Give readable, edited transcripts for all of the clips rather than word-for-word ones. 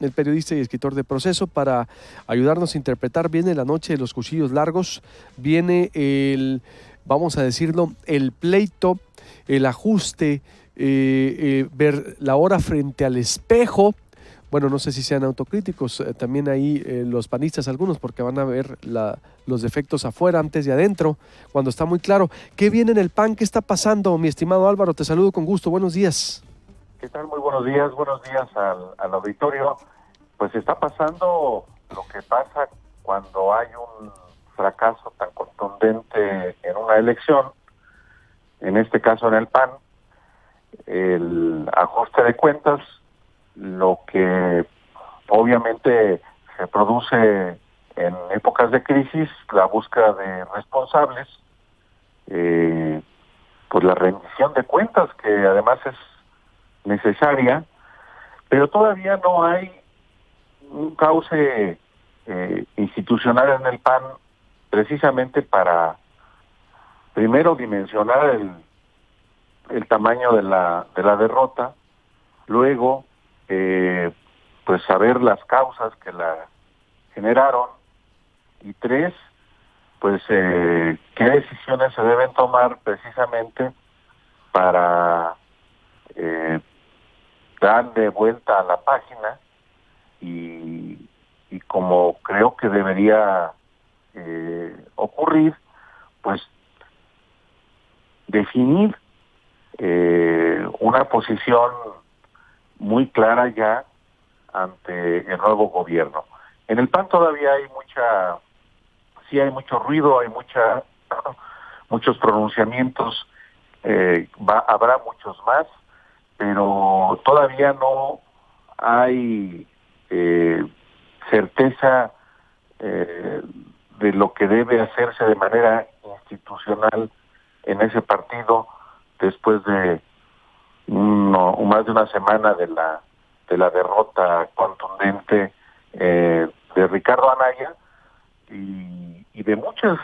el periodista y escritor de Proceso, para ayudarnos a interpretar. Viene la noche de los cuchillos largos, viene vamos a decirlo, el pleito, el ajuste, ver la hora frente al espejo. Bueno, no sé si sean autocríticos, también ahí los panistas algunos, porque van a ver los defectos afuera antes de adentro, cuando está muy claro. ¿Qué viene en el PAN? ¿Qué está pasando, mi estimado Álvaro? Te saludo con gusto, buenos días. ¿Qué tal? Muy buenos días al auditorio. Pues está pasando lo que pasa cuando hay un fracaso tan contundente en una elección, en este caso en el PAN, el ajuste de cuentas, lo que obviamente se produce en épocas de crisis, la búsqueda de responsables, pues la rendición de cuentas, que además es necesaria, pero todavía no hay un cauce institucional en el PAN precisamente para primero dimensionar el tamaño de la derrota, luego pues saber las causas que la generaron, y tres, pues qué decisiones se deben tomar precisamente para darle vuelta a la página y como creo que debería ocurrir, pues definir una posición muy clara ya ante el nuevo gobierno. En el PAN todavía hay hay mucho ruido, hay muchos pronunciamientos, habrá muchos más, pero todavía no hay certeza de lo que debe hacerse de manera institucional en ese partido después de más de una semana de la derrota contundente de Ricardo Anaya y de muchas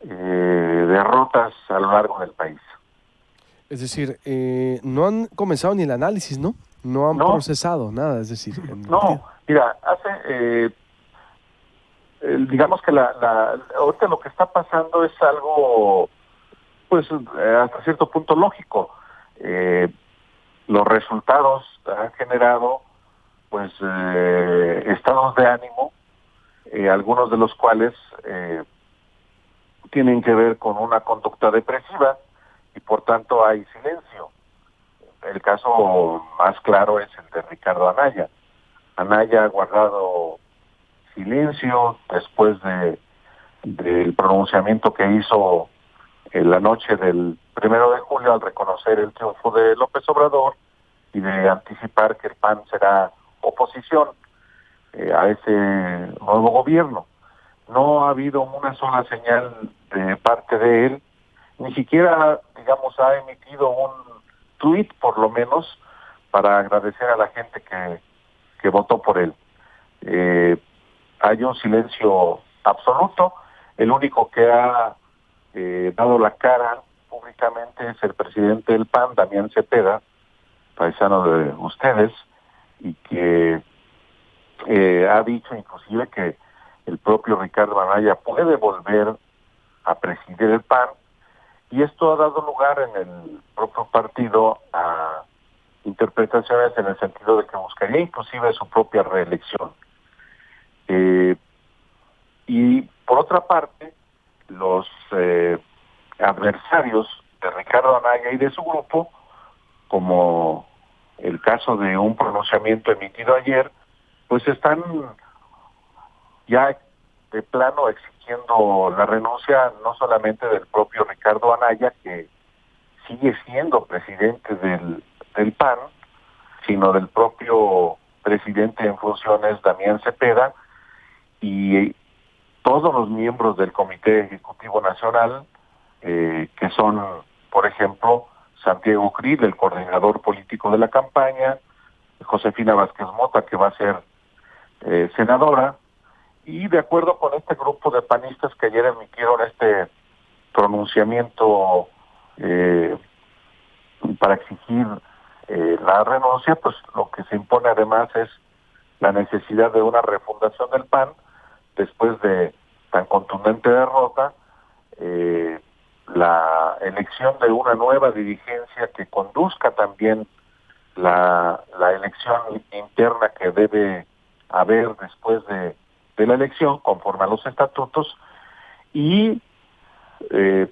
derrotas a lo largo del país. Es decir, no han comenzado ni el análisis, ¿no? No han procesado nada, es decir, en el partido. Mira, digamos que ahorita lo que está pasando es algo, pues, hasta cierto punto lógico. Los resultados han generado, pues, estados de ánimo, algunos de los cuales tienen que ver con una conducta depresiva y por tanto hay silencio. El caso más claro es el de Ricardo Anaya. Anaya ha guardado silencio después del pronunciamiento que hizo en la noche del 1 de julio al reconocer el triunfo de López Obrador y de anticipar que el PAN será oposición a ese nuevo gobierno. No ha habido una sola señal de parte de él, ni siquiera, digamos, ha emitido un tuit, por lo menos, para agradecer a la gente que votó por él. Hay un silencio absoluto. El único que ha dado la cara públicamente es el presidente del PAN, Damián Cepeda, paisano de ustedes, y que ha dicho inclusive que el propio Ricardo Anaya puede volver a presidir el PAN, y esto ha dado lugar en el propio partido a interpretaciones en el sentido de que buscaría inclusive su propia reelección. Y por otra parte, los adversarios de Ricardo Anaya y de su grupo, como el caso de un pronunciamiento emitido ayer, pues están ya de plano exigiendo la renuncia no solamente del propio Ricardo Anaya, que sigue siendo presidente del PAN, sino del propio presidente en funciones, Damián Cepeda, y todos los miembros del Comité Ejecutivo Nacional, que son, por ejemplo, Santiago Krill, el coordinador político de la campaña, Josefina Vázquez Mota, que va a ser senadora, y de acuerdo con este grupo de panistas que ayer emitieron este pronunciamiento para exigir la renuncia, pues lo que se impone además es la necesidad de una refundación del PAN después de tan contundente derrota, la elección de una nueva dirigencia que conduzca también la elección interna que debe haber después de la elección, conforme a los estatutos, y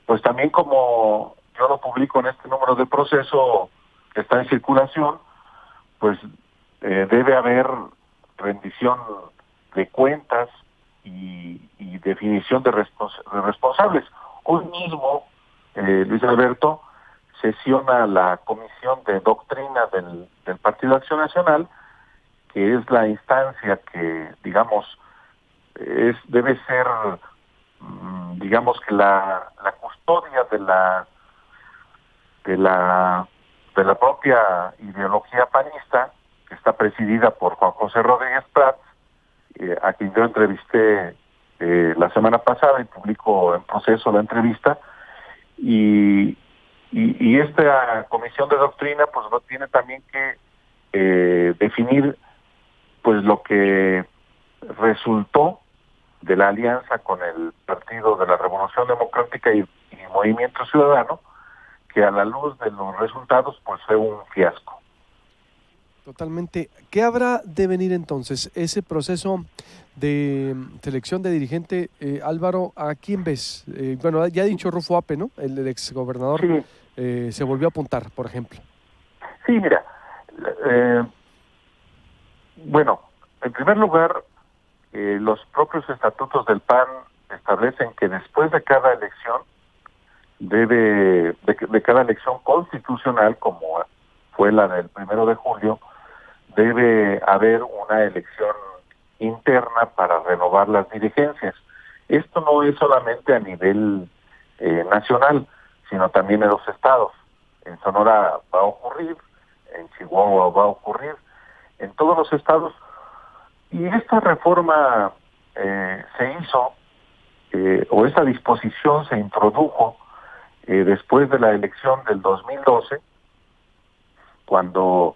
pues también, como yo lo publico en este número de proceso que está en circulación, pues debe haber rendición de cuentas y definición de responsables. Hoy mismo, Luis Alberto, sesiona la Comisión de Doctrina del Partido Acción Nacional, que es la instancia que, digamos, debe ser, digamos, que la custodia de la propia ideología panista, que está presidida por Juan José Rodríguez Prats, a quien yo entrevisté la semana pasada y publico en proceso la entrevista, y esta comisión de doctrina pues tiene también que definir pues lo que resultó de la alianza con el Partido de la Revolución Democrática y Movimiento Ciudadano, que a la luz de los resultados pues fue un fiasco. Totalmente. ¿Qué habrá de venir entonces? Ese proceso de selección de dirigente, Álvaro, ¿a quién ves? Bueno, ya ha dicho Rufo Ape, ¿no? El exgobernador, sí. Se volvió a apuntar, por ejemplo. Sí, mira, bueno, en primer lugar, los propios estatutos del PAN establecen que después de cada elección, de cada elección constitucional, como fue la del 1 de julio, debe haber una elección interna para renovar las dirigencias. Esto no es solamente a nivel nacional, sino también en los estados. En Sonora va a ocurrir, en Chihuahua va a ocurrir, en todos los estados. Y esta reforma se hizo, o esta disposición se introdujo después de la elección del 2012, cuando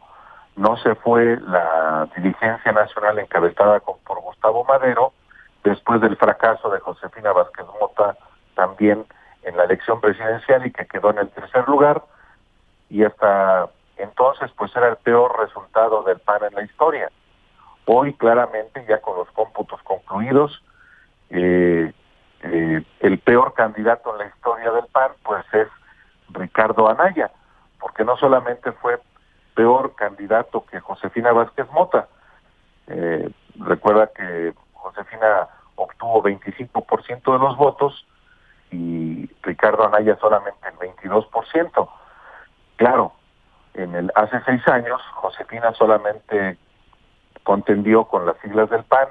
no se fue la dirigencia nacional encabezada por Gustavo Madero, después del fracaso de Josefina Vázquez Mota también en la elección presidencial y que quedó en el tercer lugar, y hasta entonces pues era el peor resultado del PAN en la historia. Hoy claramente, ya con los cómputos concluidos, el peor candidato en la historia del PAN pues es Ricardo Anaya, porque no solamente fue peor candidato que Josefina Vázquez Mota. Recuerda que Josefina obtuvo 25% de los votos y Ricardo Anaya solamente el 22%. Claro, hace 6 años Josefina solamente contendió con las siglas del PAN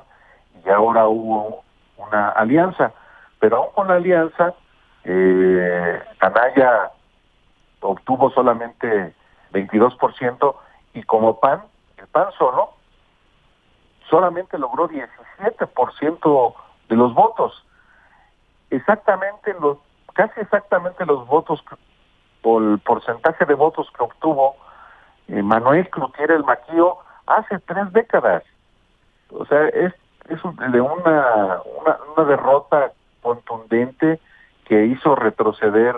y ahora hubo una alianza, pero aún con la alianza Anaya obtuvo solamente 22% y como PAN, el PAN solamente logró 17% de los votos. Casi exactamente los votos, por el porcentaje de votos que obtuvo Manuel Cloutier el Maquío hace 3 décadas. O sea, es de una derrota contundente que hizo retroceder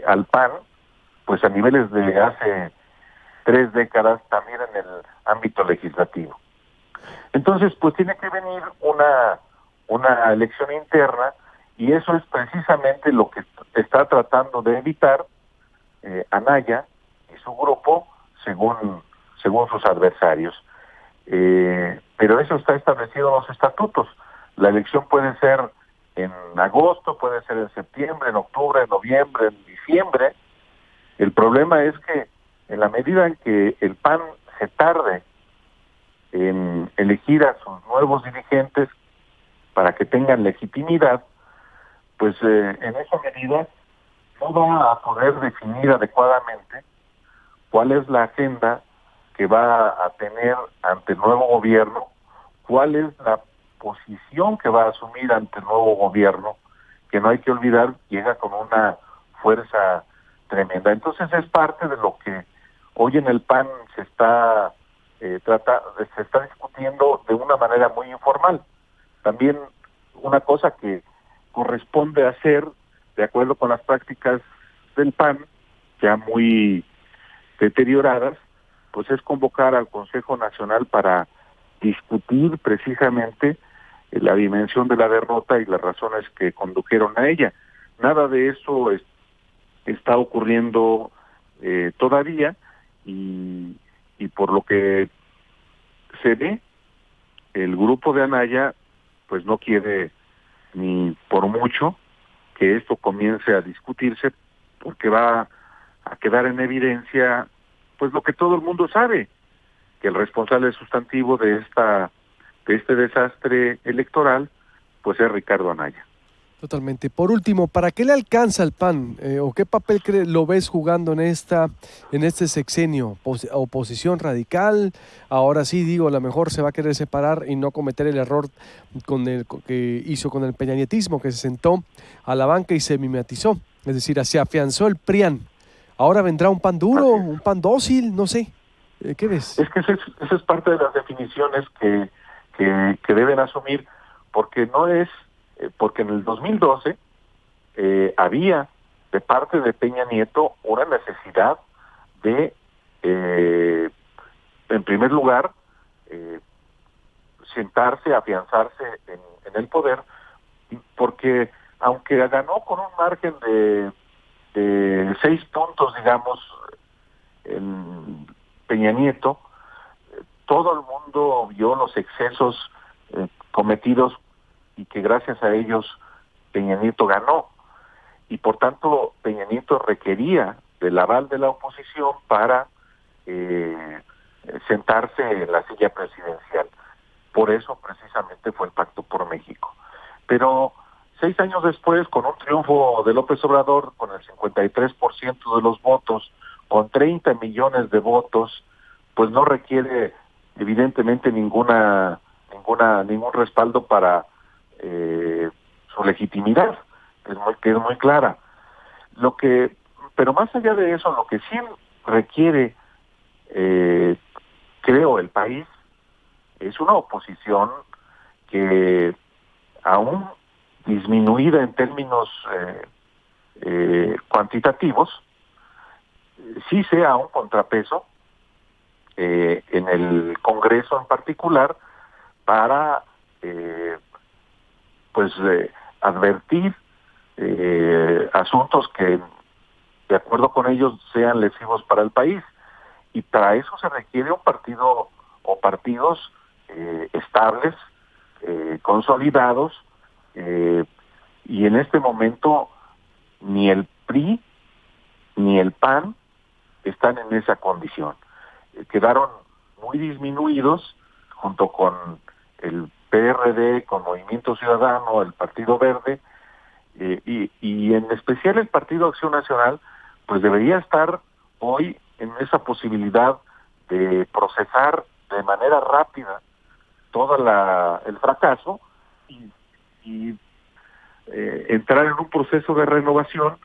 al PAN pues a niveles de hace 3 décadas también en el ámbito legislativo. Entonces, pues tiene que venir una elección interna y eso es precisamente lo que está tratando de evitar Anaya y su grupo según sus adversarios. Pero eso está establecido en los estatutos. La elección puede ser en agosto, puede ser en septiembre, en octubre, en noviembre, en diciembre. El problema es que en la medida en que el PAN se tarde en elegir a sus nuevos dirigentes para que tengan legitimidad, pues en esa medida no va a poder definir adecuadamente cuál es la agenda que va a tener ante el nuevo gobierno, cuál es la posición que va a asumir ante el nuevo gobierno, que no hay que olvidar, llega con una fuerza tremenda. Entonces es parte de lo que hoy en el PAN se está se está discutiendo de una manera muy informal. También una cosa que corresponde hacer, de acuerdo con las prácticas del PAN, ya muy deterioradas, pues es convocar al Consejo Nacional para discutir precisamente la dimensión de la derrota y las razones que condujeron a ella. Nada de eso está ocurriendo todavía, y por lo que se ve, el grupo de Anaya pues no quiere ni por mucho que esto comience a discutirse, porque va a quedar en evidencia pues lo que todo el mundo sabe, que el responsable sustantivo de este desastre electoral pues es Ricardo Anaya. Totalmente. Por último, ¿para qué le alcanza al PAN? ¿O qué papel lo ves jugando en este sexenio? ¿Oposición radical? Ahora sí, digo, a lo mejor se va a querer separar y no cometer el error que hizo con el peñanietismo, que se sentó a la banca y se mimetizó. Es decir, se afianzó el PRIAN. Ahora vendrá un PAN duro, un PAN dócil, no sé. ¿Qué ves? Es que esa es parte de las definiciones que deben asumir, porque no es... porque en el 2012 había de parte de Peña Nieto una necesidad de, en primer lugar, sentarse, afianzarse en el poder, porque aunque ganó con un margen de 6 puntos, digamos, en Peña Nieto, todo el mundo vio los excesos cometidos y que gracias a ellos Peña Nieto ganó. Y por tanto Peña Nieto requería del aval de la oposición para sentarse en la silla presidencial. Por eso precisamente fue el Pacto por México. Pero 6 años después, con un triunfo de López Obrador, con el 53% de los votos, con 30 millones de votos, pues no requiere evidentemente ningún respaldo para su legitimidad, que es muy clara. Pero más allá de eso, lo que sí requiere, creo, el país, es una oposición que, aún disminuida en términos cuantitativos, sí sea un contrapeso en el Congreso en particular para advertir asuntos que, de acuerdo con ellos, sean lesivos para el país. Y para eso se requiere un partido o partidos estables, consolidados, y en este momento ni el PRI ni el PAN están en esa condición. Quedaron muy disminuidos junto con el PRD, con Movimiento Ciudadano, el Partido Verde, y en especial el Partido Acción Nacional, pues debería estar hoy en esa posibilidad de procesar de manera rápida todo el fracaso y entrar en un proceso de renovación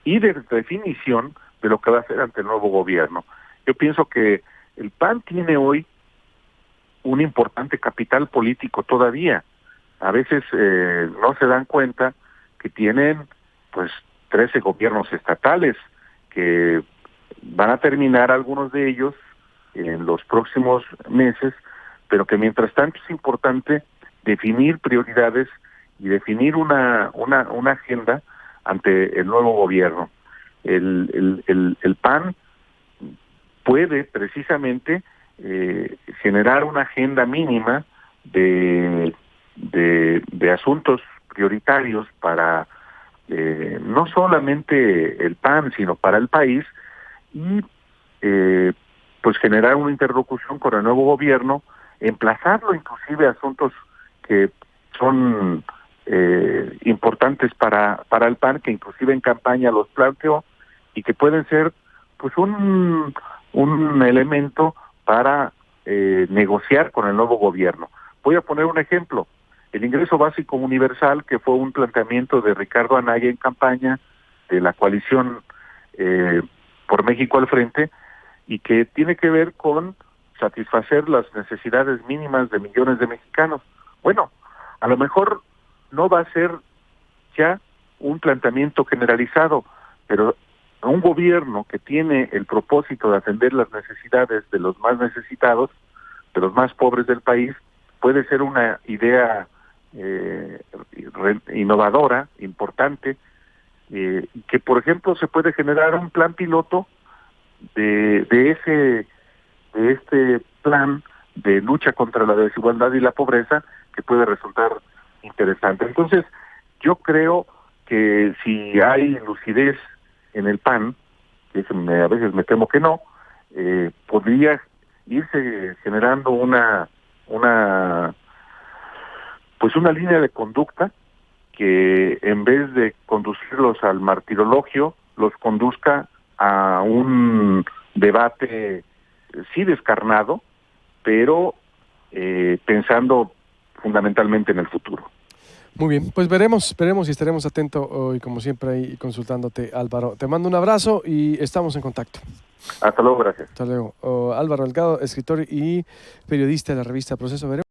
y de definición de lo que va a hacer ante el nuevo gobierno. Yo pienso que el PAN tiene hoy un importante capital político todavía. A veces no se dan cuenta que tienen pues 13 gobiernos estatales, que van a terminar algunos de ellos en los próximos meses, pero que mientras tanto es importante definir prioridades y definir una agenda ante el nuevo gobierno. El PAN puede precisamente generar una agenda mínima de asuntos prioritarios para no solamente el PAN, sino para el país, y pues generar una interlocución con el nuevo gobierno, emplazarlo inclusive a asuntos que son importantes para el PAN, que inclusive en campaña los planteó, y que pueden ser pues un elemento para negociar con el nuevo gobierno. Voy a poner un ejemplo: el ingreso básico universal, que fue un planteamiento de Ricardo Anaya en campaña de la coalición por México al Frente, y que tiene que ver con satisfacer las necesidades mínimas de millones de mexicanos. Bueno, a lo mejor no va a ser ya un planteamiento generalizado, pero un gobierno que tiene el propósito de atender las necesidades de los más necesitados, de los más pobres del país, puede ser una idea innovadora, importante, que por ejemplo se puede generar un plan piloto de este plan de lucha contra la desigualdad y la pobreza, que puede resultar interesante. Entonces, yo creo que si hay lucidez en el PAN, que a veces me temo que no, podría irse generando una línea de conducta que, en vez de conducirlos al martirologio, los conduzca a un debate sí descarnado, pero pensando fundamentalmente en el futuro. Muy bien, pues veremos y estaremos atentos hoy, como siempre, ahí consultándote, Álvaro. Te mando un abrazo y estamos en contacto. Hasta luego, gracias. Hasta luego. Álvaro Delgado, escritor y periodista de la revista Proceso. Veremos.